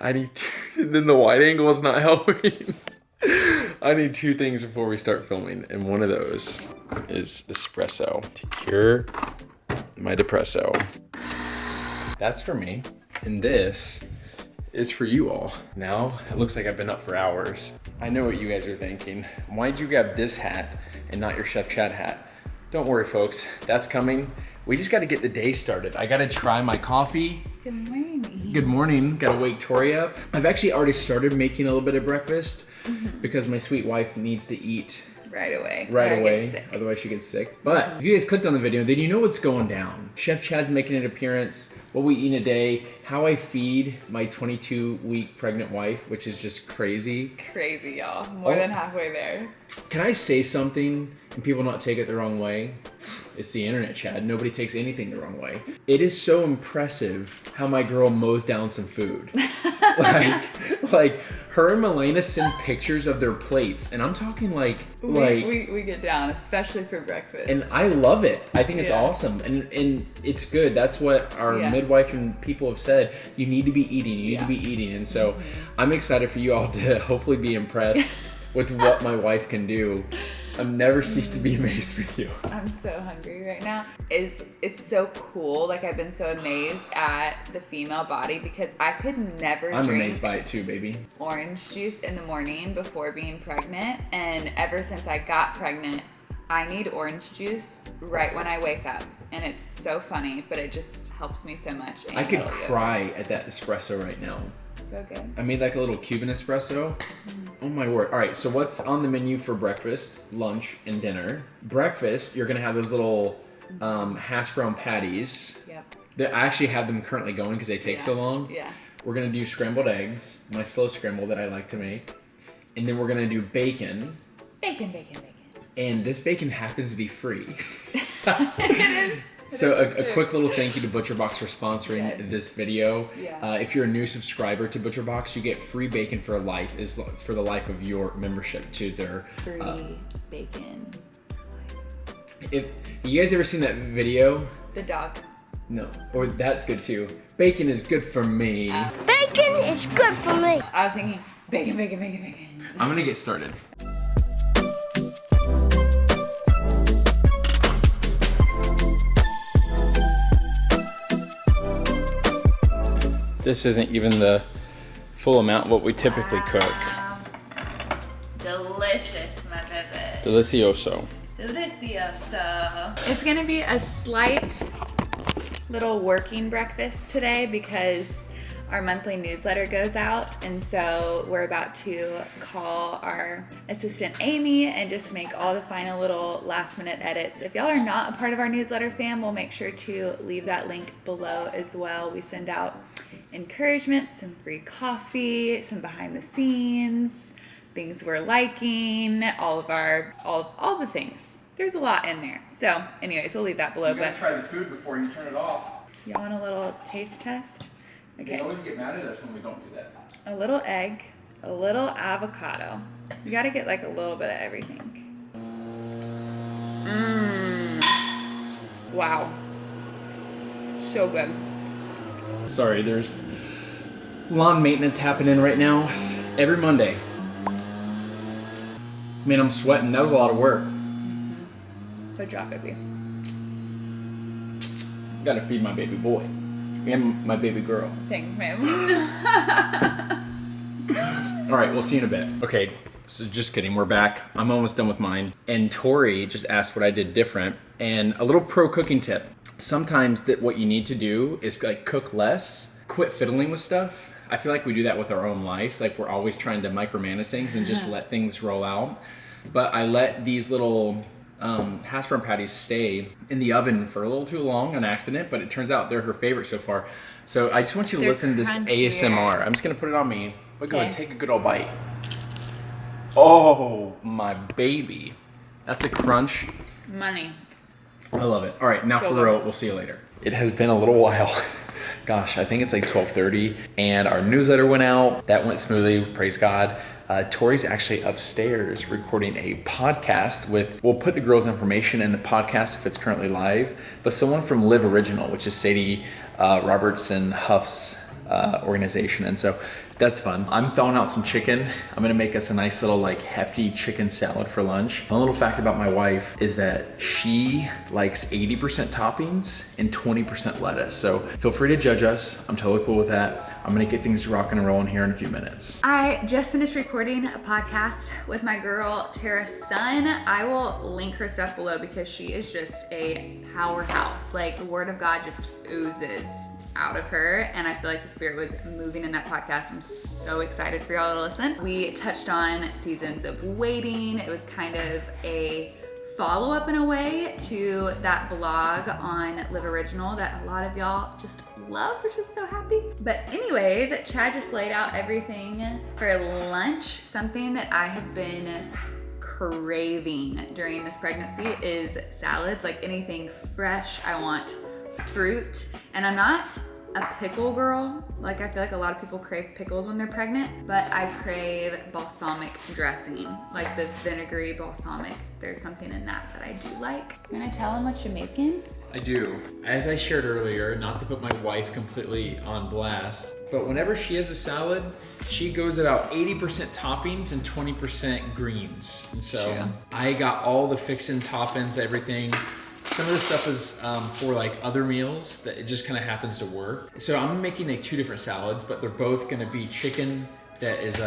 then the wide angle is not helping. I need 2 things before we start filming, and one of those is espresso to cure my depresso. That's for me, and this is for you all. Now, it looks like I've been up for hours. I know what you guys are thinking. Why'd you grab this hat and not your Chef Chad hat? Don't worry, folks, that's coming. We just gotta get the day started. I gotta try my coffee. Good morning. Good morning, gotta wake Tori up. I've actually already started making a little bit of breakfast because my sweet wife needs to eat right away. Otherwise she gets sick. But if you guys clicked on the video, then you know what's going down. Chef Chad's making an appearance, what we eat in a day, how I feed my 22-week pregnant wife, which is just crazy. Crazy, y'all. More than halfway there. Can I say something and people not take it the wrong way? It's the internet, Chad. Nobody takes anything the wrong way. It is so impressive how my girl mows down some food. like her and Milena send pictures of their plates, and I'm talking we get down, especially for breakfast. And I love it. I think it's awesome, and it's good. That's what our midwife and people have said. You need to be eating. You need to be eating, and so I'm excited for you all to hopefully be impressed with what my wife can do. I've never ceased to be amazed with you. I'm so hungry right now. It's so cool. Like, I've been so amazed at the female body because I could never drink amazed by it too, baby. Orange juice in the morning before being pregnant. And ever since I got pregnant, I need orange juice right when I wake up. And it's so funny, but it just helps me so much. I could cry at that espresso right now. So good. I made like a little Cuban espresso. Oh my word. All right, so what's on the menu for breakfast, lunch, and dinner? Breakfast, you're gonna have those little hash brown patties. Yep. I actually have them currently going because they take so long. Yeah. We're gonna do scrambled eggs, my slow scramble that I like to make. And then we're gonna do bacon. Bacon. And this bacon happens to be free. It is. So a quick little thank you to ButcherBox for sponsoring this video. Yeah. If you're a new subscriber to ButcherBox, you get free bacon for life. Is for the life of your membership to their free bacon. If you guys ever seen that video? The dog. No, or that's good too. Bacon is good for me. Bacon is good for me. I was thinking bacon. I'm gonna get started. This isn't even the full amount of what we typically cook. Delicious, my baby. Delicioso. It's gonna be a slight little working breakfast today because our monthly newsletter goes out, and so we're about to call our assistant Amy and just make all the final little last minute edits. If y'all are not a part of our newsletter fam, we'll make sure to leave that link below as well. We send out encouragement, some free coffee, some behind the scenes, things we're liking, all the things. There's a lot in there. So anyways, we'll leave that below. You gotta try the food before you turn it off. Y'all want a little taste test? Okay. They always get mad at us when we don't do that. A little egg, a little avocado. You gotta get like a little bit of everything. Wow. So good. Sorry, there's lawn maintenance happening right now every Monday. Man, I'm sweating. That was a lot of work. Good job, baby. Gotta feed my baby boy and my baby girl. Thanks, ma'am. All right, we'll see you in a bit. Okay, so just kidding. We're back. I'm almost done with mine. And Tori just asked what I did different. And a little pro cooking tip. Sometimes what you need to do is like cook less, quit fiddling with stuff. I feel like we do that with our own lives. Like we're always trying to micromanage things and just let things roll out. But I let these little hash brown patties stay in the oven for a little too long on accident, but it turns out they're her favorite so far. So I just want you to listen to this ASMR. I'm just gonna put it on me, but go ahead and take a good old bite. Oh, my baby. That's a crunch. Money. I love it. All right, now for real, we'll see you later. It has been a little while. Gosh, I think it's like 12:30, and our newsletter went out. That went smoothly, praise God. Tori's actually upstairs recording a podcast we'll put the girls' information in the podcast if it's currently live, but someone from Live Original, which is Sadie Robertson Huff's organization. And so That's fun. I'm thawing out some chicken. I'm gonna make us a nice little like hefty chicken salad for lunch. A little fact about my wife is that she likes 80% toppings and 20% lettuce. So feel free to judge us. I'm totally cool with that. I'm gonna get things rocking and rolling here in a few minutes. I just finished recording a podcast with my girl, Tara's son. I will link her stuff below because she is just a powerhouse. Like, the word of God just oozes out of her, and I feel like the Spirit was moving in that podcast. I'm so excited for y'all to listen. We touched on seasons of waiting. It was kind of a follow-up in a way to that blog on Live Original that a lot of y'all just love, which is so happy. But anyways, Chad just laid out everything for lunch. Something that I have been craving during this pregnancy is salads, like anything fresh. I want fruit, and I'm not a pickle girl. Like, I feel like a lot of people crave pickles when they're pregnant, but I crave balsamic dressing, like the vinegary balsamic. There's something in that I do like. You wanna tell them what you're making? I do. As I shared earlier, not to put my wife completely on blast, but whenever she has a salad, she goes about 80% toppings and 20% greens. And so True. I got all the fixin' toppings, everything. Some of the stuff is for like other meals that it just kind of happens to work. So I'm making like 2 different salads, but they're both gonna be chicken that is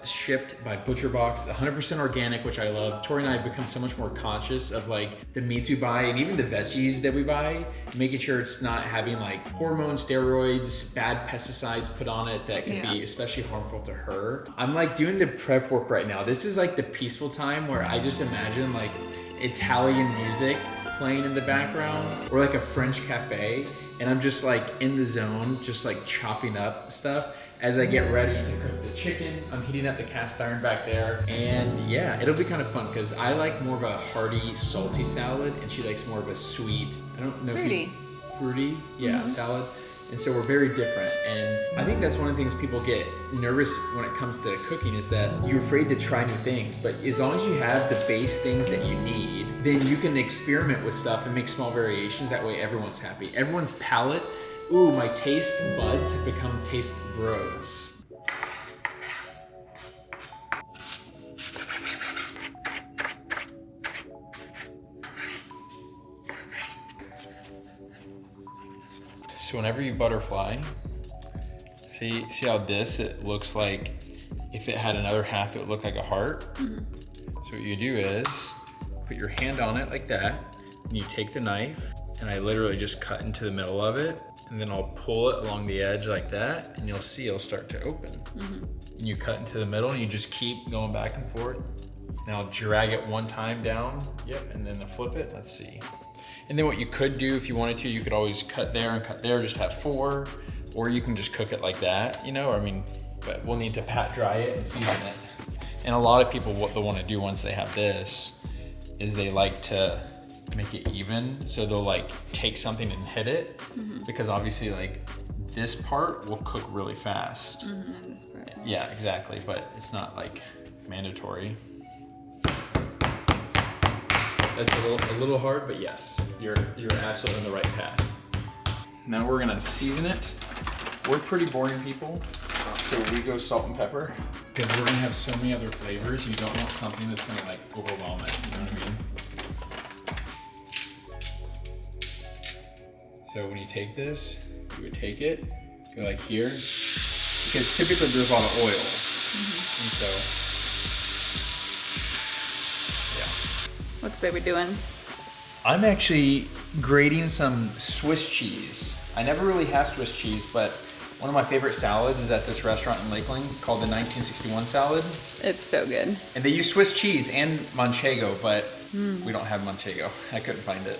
shipped by Butcher Box, 100% organic, which I love. Tori and I have become so much more conscious of like the meats we buy and even the veggies that we buy, making sure it's not having like hormones, steroids, bad pesticides put on it that can be especially harmful to her. I'm like doing the prep work right now. This is like the peaceful time where I just imagine like Italian music playing in the background, or like a French cafe, and I'm just like in the zone, just like chopping up stuff as I get ready to cook the chicken. I'm heating up the cast iron back there, and yeah, it'll be kind of fun because I like more of a hearty, salty salad, and she likes more of a sweet, I don't know, fruity, salad. And so we're very different. And I think that's one of the things people get nervous when it comes to cooking, is that you're afraid to try new things. But as long as you have the base things that you need, then you can experiment with stuff and make small variations. That way everyone's happy. Everyone's palate, ooh, my taste buds have become taste bros. So whenever you butterfly, see how it looks like if it had another half, it would look like a heart. Mm-hmm. So what you do is put your hand on it like that, and you take the knife, and I literally just cut into the middle of it, and then I'll pull it along the edge like that, and you'll see it'll start to open. Mm-hmm. And you cut into the middle, and you just keep going back and forth. Now drag it one time down, and then flip it, let's see. And then what you could do if you wanted to, you could always cut there and cut there, just have 4, or you can just cook it like that, but we'll need to pat dry it and season it. And a lot of people, what they'll want to do once they have this is they like to make it even. So they'll like take something and hit it, because obviously like this part will cook really fast. And this part. Yeah, exactly, but it's not like mandatory. That's a little hard, but yes, you're absolutely on the right path. Now we're gonna season it. We're pretty boring people, so we go salt and pepper, because we're gonna have so many other flavors. You don't want something that's gonna like overwhelm it, you know what I mean? So when you take this, you would take it, go like here, because typically there's a lot of oil, and so, What's baby doing? I'm actually grating some Swiss cheese. I never really have Swiss cheese, but one of my favorite salads is at this restaurant in Lakeland called the 1961 salad. It's so good. And they use Swiss cheese and Manchego, but we don't have Manchego. I couldn't find it.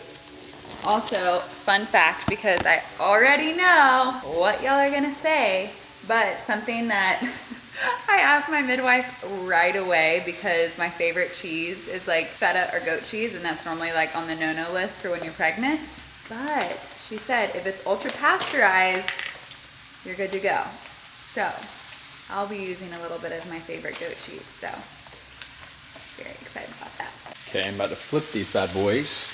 Also, fun fact, because I already know what y'all are gonna say, but something that I asked my midwife right away, because my favorite cheese is like feta or goat cheese, and that's normally like on the no-no list for when you're pregnant. But she said if it's ultra pasteurized, you're good to go. So I'll be using a little bit of my favorite goat cheese. So very excited about that. Okay, I'm about to flip these bad boys.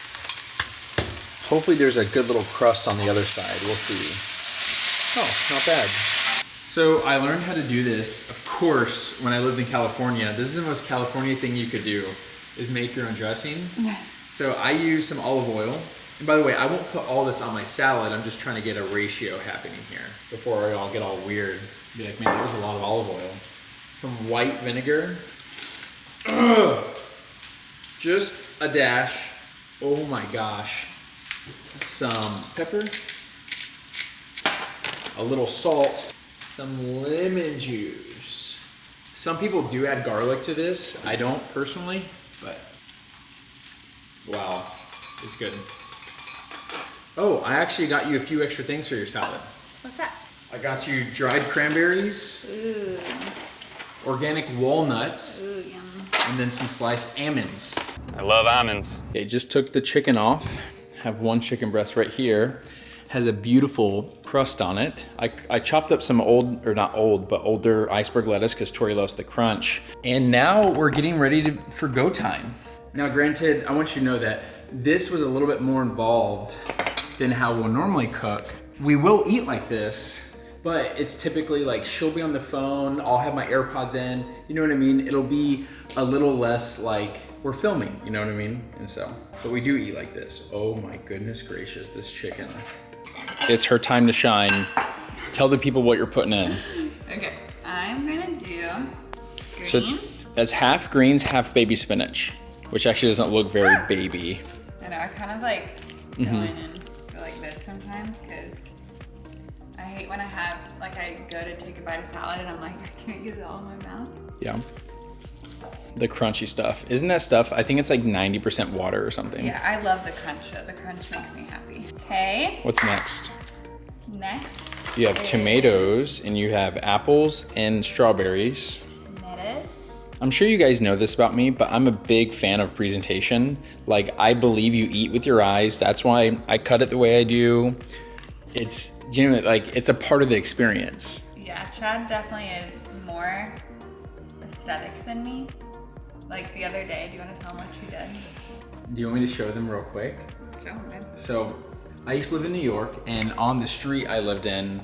Hopefully there's a good little crust on the other side. We'll see. Oh, not bad. So I learned how to do this, of course, when I lived in California. This is the most California thing you could do, is make your own dressing. So I use some olive oil. And by the way, I won't put all this on my salad. I'm just trying to get a ratio happening here before I all get all weird. Be like, man, that was a lot of olive oil. Some white vinegar. Ugh. Just a dash. Oh my gosh. Some pepper. A little salt. Some lemon juice. Some people do add garlic to this. I don't personally, but wow, it's good. Oh, I actually got you a few extra things for your salad. What's that? I got you dried cranberries, Ooh. organic walnuts, Ooh, yum. and then some sliced almonds. I love almonds. Okay, just took the chicken off. Have one chicken breast right here. Has a beautiful crust on it. I chopped up some older iceberg lettuce because Tori loves the crunch. And now we're getting ready for go time. Now granted, I want you to know that this was a little bit more involved than how we'll normally cook. We will eat like this, but it's typically like she'll be on the phone, I'll have my AirPods in, you know what I mean? It'll be a little less like we're filming, you know what I mean? And so, but we do eat like this. Oh my goodness gracious, this chicken. It's her time to shine. Tell the people what you're putting in. Okay, I'm gonna do greens. So that's half greens, half baby spinach, which actually doesn't look very baby. I know, I kind of like go in and go like this sometimes because I hate when I go to take a bite of salad and I'm like, I can't get it all in my mouth. Yeah. The crunchy stuff. Isn't that stuff? I think it's like 90% water or something. Yeah, I love the crunch though. The crunch makes me happy. Okay. What's next? Next. You have tomatoes and you have apples and strawberries. Lettuce. I'm sure you guys know this about me, but I'm a big fan of presentation. Like, I believe you eat with your eyes. That's why I cut it the way I do. It's genuinely, like, it's a part of the experience. Yeah, Chad definitely is more aesthetic than me. Like the other day, do you want to tell him what you did? Do you want me to show them real quick? Show him. So, I used to live in New York, and on the street I lived in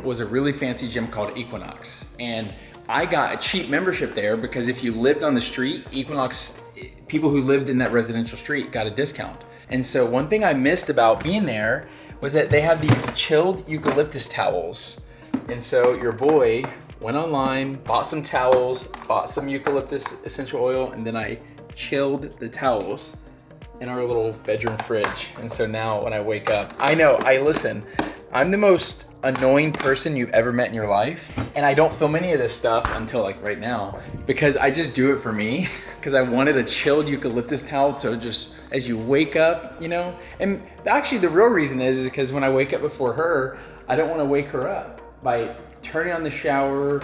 was a really fancy gym called Equinox. And I got a cheap membership there because if you lived on the street, Equinox, people who lived in that residential street got a discount. And so one thing I missed about being there was that they have these chilled eucalyptus towels. And so your boy went online, bought some towels, bought some eucalyptus essential oil, and then I chilled the towels in our little bedroom fridge. And so now when I wake up, listen, I'm the most annoying person you've ever met in your life. And I don't film any of this stuff until like right now, because I just do it for me, because I wanted a chilled eucalyptus towel to just, as you wake up, you know? And actually the real reason is because when I wake up before her, I don't want to wake her up by turning on the shower,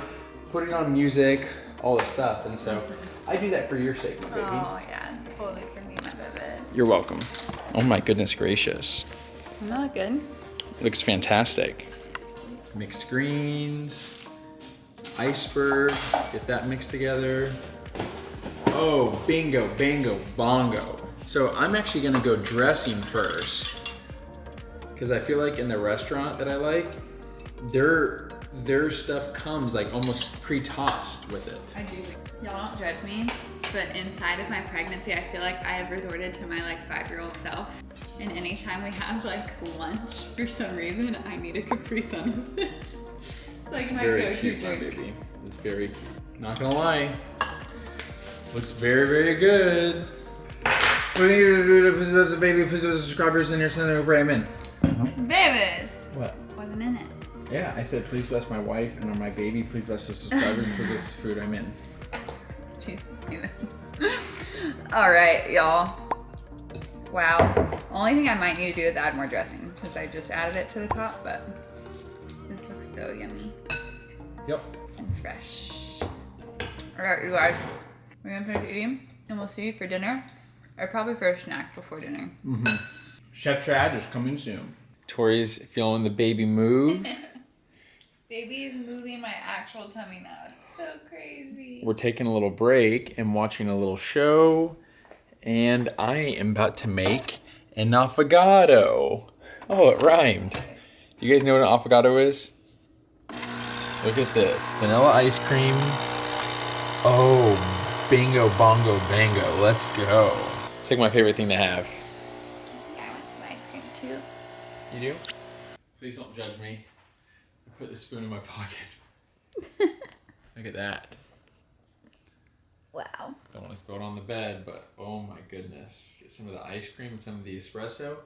putting on music, all this stuff. And so I do that for your sake, my baby. Oh yeah, totally for me, my baby. You're welcome. Oh my goodness gracious. Doesn't that look good? It looks fantastic. Mixed greens, iceberg, get that mixed together. Oh, bingo, bango, bongo. So I'm actually gonna go dressing first, because I feel like in the restaurant that I like, their stuff comes like almost pre-tossed with it. I do. Y'all don't judge me, but inside of my pregnancy, I feel like I have resorted to my like 5-year-old self. And anytime we have like lunch, for some reason, I need a Capri Sun with it. It's like my Very go-to cute, my drink. baby. It's very, not gonna lie, looks very, very good. We need to put the baby, put the subscribers in your center, I'm in. Babies! What? Wasn't in it. Yeah, I said, please bless my wife and my baby. Please bless the subscribers and for this food I'm in. Jesus. All right, y'all. Wow. Only thing I might need to do is add more dressing since I just added it to the top, but this looks so yummy Yep. and fresh. All right, you guys. We're gonna finish eating and we'll see you for dinner or probably for a snack before dinner. Chef Chad is coming soon. Tori's feeling the baby move. Baby's moving my actual tummy now. It's so crazy. We're taking a little break and watching a little show. And I am about to make an affogato. Oh, it rhymed. Do you guys know what an affogato is? Look at this. Vanilla ice cream. Oh, bingo, bongo, bango. Let's go. It's like my favorite thing to have. Yeah, I want some ice cream too. You do? Please don't judge me. I put the spoon in my pocket. Look at that. Wow. Don't want to spill it on the bed, but oh my goodness. Get some of the ice cream and some of the espresso.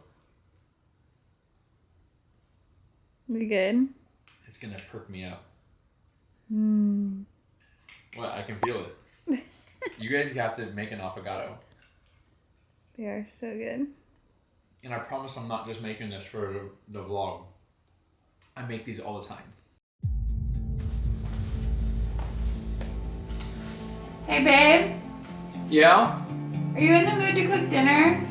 We good? It's going to perk me up. Mm. What? I can feel it. You guys have to make an affogato. They are so good. And I promise I'm not just making this for the vlog. I make these all the time. Hey, babe. Yeah? Are you in the mood to cook dinner?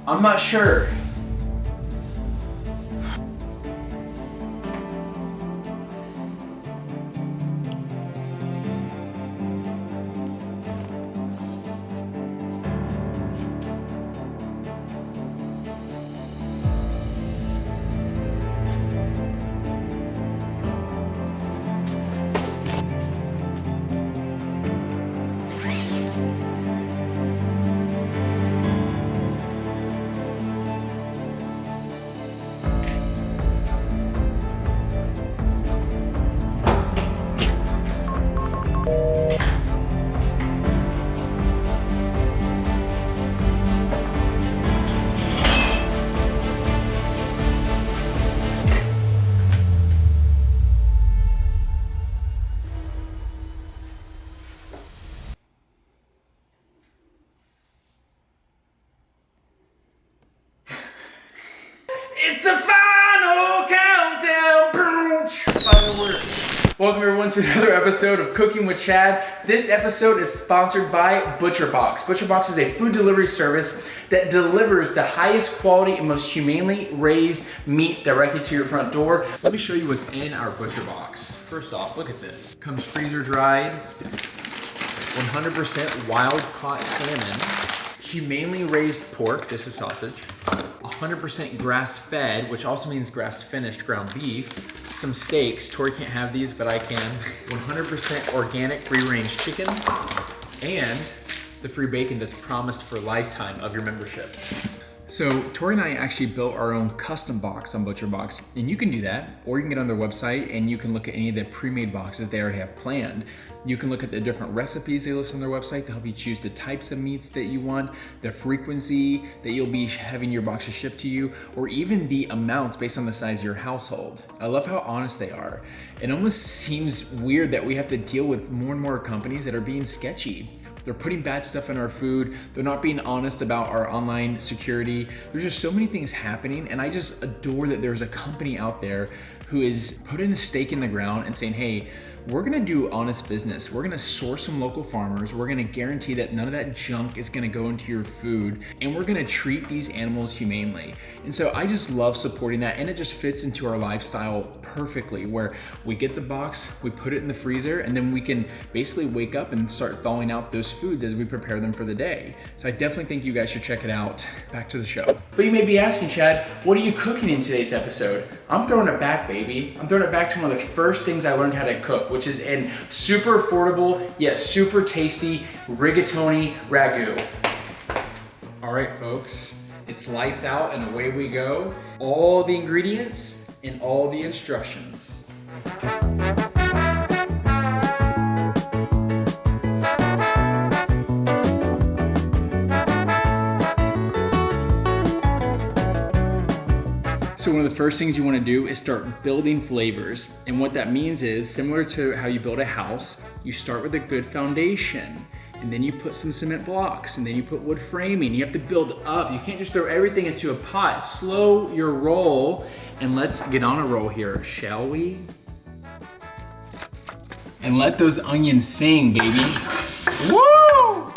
I'm not sure. It's the final countdown. Fireworks. Welcome everyone to another episode of Cooking with Chad. This episode is sponsored by ButcherBox. ButcherBox is a food delivery service that delivers the highest quality and most humanely raised meat directly to your front door. Let me show you what's in our ButcherBox. First off, look at this. Comes freezer dried, 100% wild caught salmon, humanely raised pork, this is sausage, 100% grass fed, which also means grass finished ground beef, some steaks, Tori can't have these, but I can, 100% organic free range chicken, and the free bacon that's promised for a lifetime of your membership. So Tori and I actually built our own custom box on ButcherBox, and you can do that, or you can get on their website and you can look at any of the pre-made boxes they already have planned. You can look at the different recipes they list on their website to help you choose the types of meats that you want, the frequency that you'll be having your boxes shipped to you, or even the amounts based on the size of your household. I love how honest they are. It almost seems weird that we have to deal with more and more companies that are being sketchy. They're putting bad stuff in our food. They're not being honest about our online security. There's just so many things happening, and I just adore that there's a company out there who is putting a stake in the ground and saying, hey, we're gonna do honest business. We're gonna source some local farmers. We're gonna guarantee that none of that junk is gonna go into your food, and we're gonna treat these animals humanely. And so I just love supporting that, and it just fits into our lifestyle perfectly, where we get the box, we put it in the freezer, and then we can basically wake up and start thawing out those foods as we prepare them for the day. So I definitely think you guys should check it out. Back to the show. But you may be asking, Chad, what are you cooking in today's episode? I'm throwing it back, baby. I'm throwing it back to one of the first things I learned how to cook, which is in super affordable yet super tasty Rigatoni Ragu. All right, folks, it's lights out and away we go. All the ingredients and all the instructions. So one of the first things you want to do is start building flavors. And what that means is, similar to how you build a house, you start with a good foundation, and then you put some cement blocks, and then you put wood framing. You have to build up. You can't just throw everything into a pot. Slow your roll, and let's get on a roll here, shall we? And let those onions sing, baby. Woo!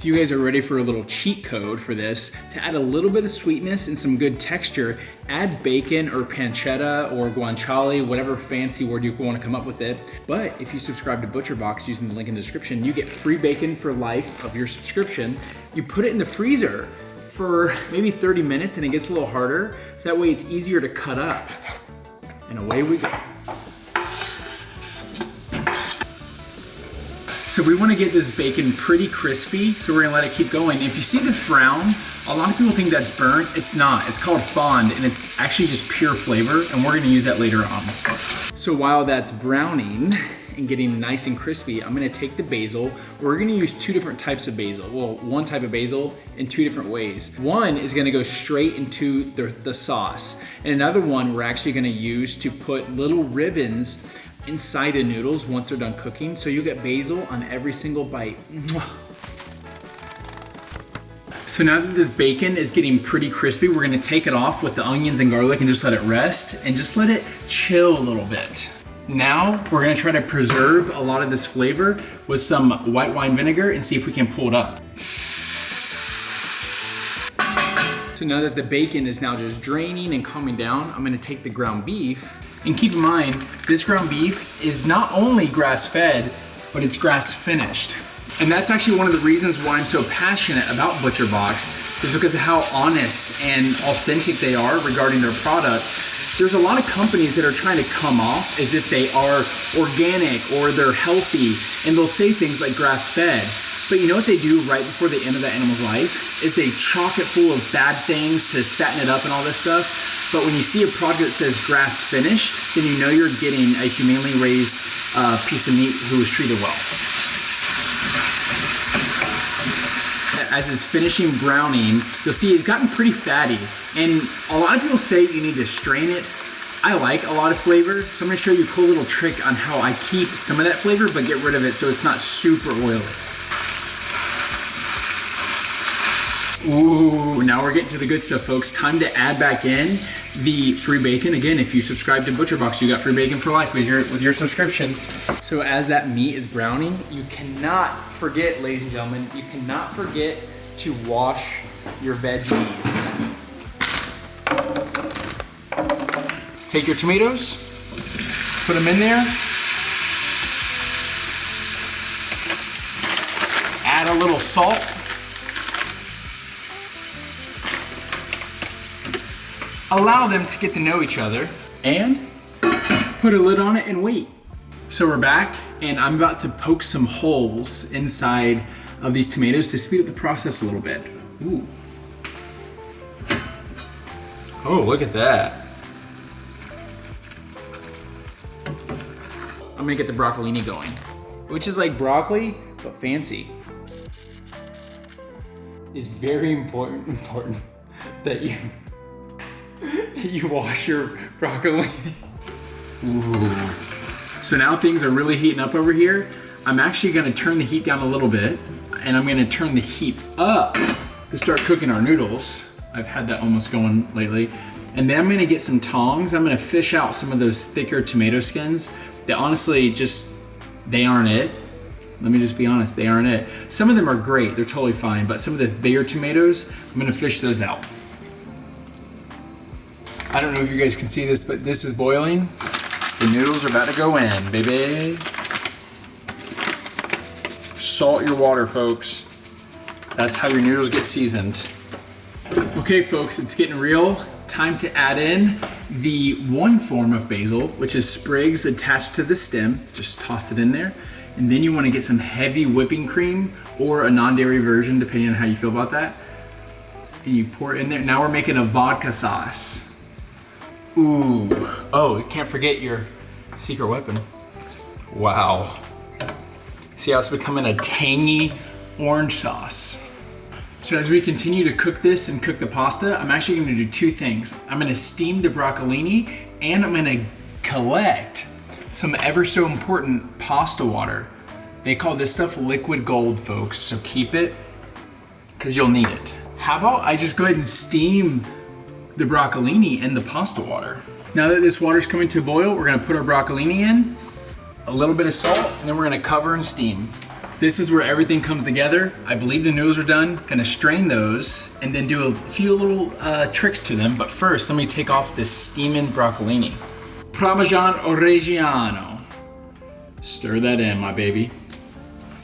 If you guys are ready for a little cheat code for this, to add a little bit of sweetness and some good texture, add bacon or pancetta or guanciale, whatever fancy word you want to come up with it. But if you subscribe to ButcherBox using the link in the description, you get free bacon for life of your subscription. You put it in the freezer for maybe 30 minutes and it gets a little harder, so that way it's easier to cut up. And away we go. So we want to get this bacon pretty crispy, so we're gonna let it keep going. If you see this brown, a lot of people think that's burnt. It's not. It's called fond, and it's actually just pure flavor, and we're gonna use that later on. So while that's browning and getting nice and crispy, I'm gonna take the basil. We're gonna use two different types of basil. Well, one type of basil in two different ways. One is gonna go straight into the sauce, and another one we're actually gonna use to put little ribbons inside the noodles once they're done cooking, so you'll get basil on every single bite. So now that this bacon is getting pretty crispy, we're gonna take it off with the onions and garlic and just let it rest and just let it chill a little bit. Now we're gonna try to preserve a lot of this flavor with some white wine vinegar and see if we can pull it up. So now that the bacon is now just draining and calming down, I'm gonna take the ground beef. And keep in mind, this ground beef is not only grass-fed, but it's grass-finished. And that's actually one of the reasons why I'm so passionate about ButcherBox, is because of how honest and authentic they are regarding their product. There's a lot of companies that are trying to come off as if they are organic or they're healthy, and they'll say things like grass-fed. But you know what they do right before the end of that animal's life? Is they chock it full of bad things to fatten it up and all this stuff. But when you see a product that says grass finished, then you know you're getting a humanely raised piece of meat who was treated well. As it's finishing browning, you'll see it's gotten pretty fatty. And a lot of people say you need to strain it. I like a lot of flavor, so I'm gonna show you a cool little trick on how I keep some of that flavor but get rid of it so it's not super oily. Ooh, now we're getting to the good stuff, folks. Time to add back in the free bacon. Again, if you subscribe to ButcherBox, you got free bacon for life with your subscription. So as that meat is browning, you cannot forget, ladies and gentlemen, you cannot forget to wash your veggies. Take your tomatoes, put them in there. Add a little salt. Allow them to get to know each other and put a lid on it and wait. So we're back and I'm about to poke some holes inside of these tomatoes to speed up the process a little bit. Ooh. Oh, look at that. I'm gonna get the broccolini going, which is like broccoli, but fancy. It's very important that you wash your broccolini. Ooh. So now things are really heating up over here. I'm actually gonna turn the heat down a little bit and I'm gonna turn the heat up to start cooking our noodles. I've had that almost going lately. And then I'm gonna get some tongs. I'm gonna fish out some of those thicker tomato skins that honestly they aren't it. Let me just be honest, they aren't it. Some of them are great, they're totally fine, but some of the bigger tomatoes, I'm gonna fish those out. I don't know if you guys can see this, but this is boiling. The noodles are about to go in, baby. Salt your water, folks. That's how your noodles get seasoned. Okay, folks, it's getting real. Time to add in the one form of basil, which is sprigs attached to the stem. Just toss it in there. And then you want to get some heavy whipping cream or a non-dairy version, depending on how you feel about that. And you pour it in there. Now we're making a vodka sauce. Ooh. Oh, you can't forget your secret weapon. Wow. See how it's becoming a tangy orange sauce. So as we continue to cook this and cook the pasta, I'm actually gonna do two things. I'm gonna steam the broccolini and I'm gonna collect some ever so important pasta water. They call this stuff liquid gold, folks, so keep it, because you'll need it. How about I just go ahead and steam the broccolini in the pasta water. Now that this water's coming to a boil, we're gonna put our broccolini in, a little bit of salt, and then we're gonna cover and steam. This is where everything comes together. I believe the noodles are done. Gonna strain those and then do a few little tricks to them. But first, let me take off this steaming broccolini. Parmesan Reggiano. Stir that in, my baby.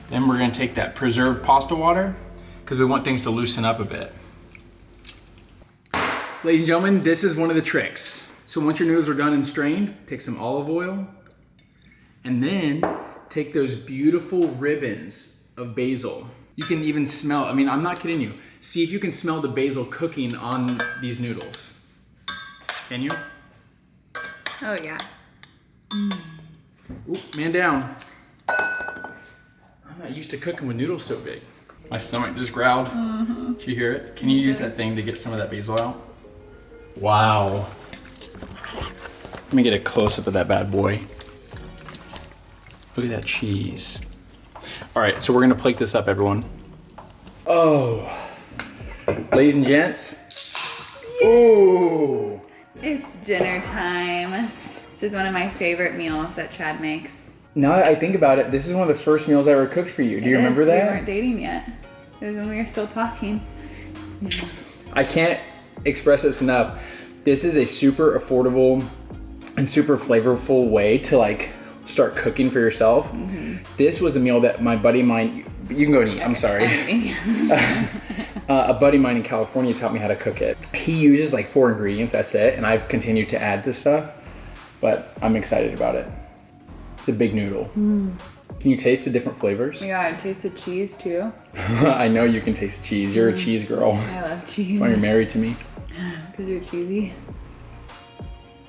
Then we're gonna take that preserved pasta water because we want things to loosen up a bit. Ladies and gentlemen, this is one of the tricks. So once your noodles are done and strained, take some olive oil and then take those beautiful ribbons of basil. You can even smell, I mean, I'm not kidding you. See if you can smell the basil cooking on these noodles. Can you? Oh yeah. Ooh, man down. I'm not used to cooking with noodles so big. My stomach just growled. Mm-hmm. Did you hear it? Can you use that thing to get some of that basil out? Wow. Let me get a close-up of that bad boy. Look at that cheese. All right, so we're gonna plate this up, everyone. Oh, ladies and gents. Ooh. It's dinner time. This is one of my favorite meals that Chad makes. Now that I think about it, this is one of the first meals I ever cooked for you. Do you remember that? We weren't dating yet. It was when we were still talking. I can't express this enough. This is a super affordable and super flavorful way to like start cooking for yourself. Mm-hmm. This was a meal that my buddy of mine, you can go and eat, I'm sorry. A buddy of mine in California taught me how to cook it. He uses like 4 ingredients, that's it, and I've continued to add this stuff, but I'm excited about it. It's a big noodle. Mm. Can you taste the different flavors? Yeah, I taste the cheese too. I know you can taste cheese. You're a cheese girl. I love cheese. Why you're married to me? Because you're cheesy.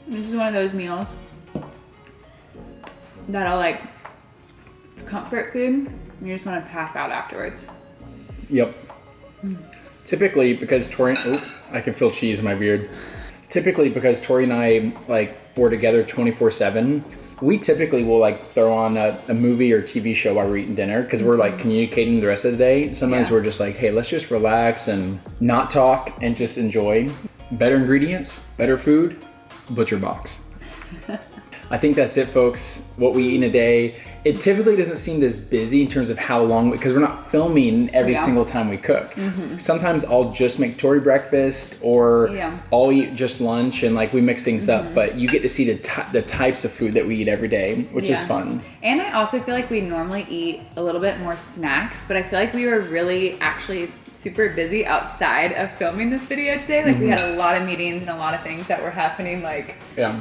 This is one of those meals that I'll like, it's comfort food. You just want to pass out afterwards. Yep. Typically, because Tori, I can feel cheese in my beard. Typically, because Tori and I like we're together 24/7, we typically will like throw on a movie or TV show while we're eating dinner because we're like communicating the rest of the day. Sometimes we're just like, hey, let's just relax and not talk and just enjoy. Better ingredients, better food, Butcher Box. I think that's it, folks. What we eat in a day. It typically doesn't seem this busy in terms of how long, because we're not filming every single time we cook. Mm-hmm. Sometimes I'll just make Tori breakfast or I'll eat just lunch and like we mix things up, but you get to see the types of food that we eat every day, which is fun. And I also feel like we normally eat a little bit more snacks, but I feel like we were really actually super busy outside of filming this video today. Like we had a lot of meetings and a lot of things that were happening like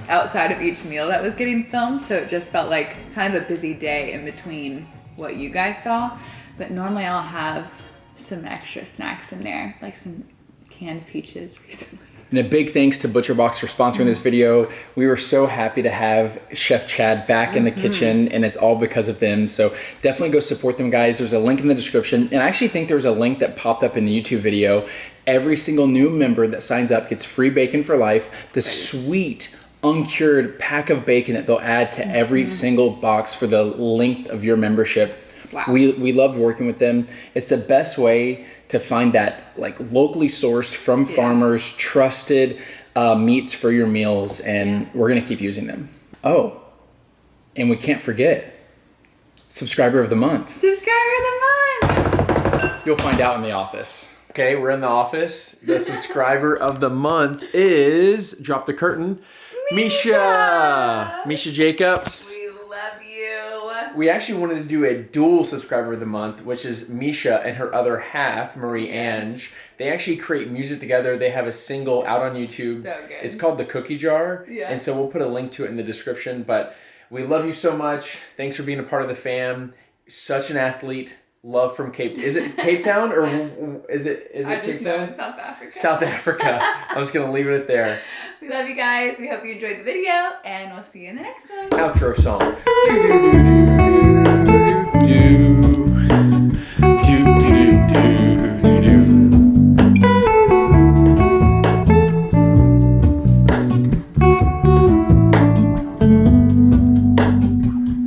outside of each meal that was getting filmed. So it just felt like kind of a busy day in between what you guys saw, but normally I'll have some extra snacks in there, like some canned peaches recently. And a big thanks to Butcher Box for sponsoring this video. We were so happy to have Chef Chad back in the kitchen, and it's all because of them. So definitely go support them, guys. There's a link in the description, and I actually think there was a link that popped up in the YouTube video. Every single new member that signs up gets free bacon for life. The sweet uncured pack of bacon that they'll add to every single box for the length of your membership. Wow. We loved working with them. It's the best way to find that like locally sourced from farmers, trusted meats for your meals, and we're gonna keep using them. Oh, and we can't forget, subscriber of the month. Subscriber of the month! You'll find out in the office. Okay, we're in the office. The subscriber of the month is, drop the curtain, Misha Jacobs. We love you. We actually wanted to do a dual subscriber of the month, which is Misha and her other half, Marie Ange. They actually create music together. They have a single out on YouTube. So good. It's called The Cookie Jar. Yeah. And so we'll put a link to it in the description. But we love you so much. Thanks for being a part of the fam. Such an athlete. Love from Cape Town. Is it Cape Town or is it Cape Town? It's South Africa. South Africa. I'm just going to leave it there. We love you guys. We hope you enjoyed the video, and we'll see you in the next one. Outro song.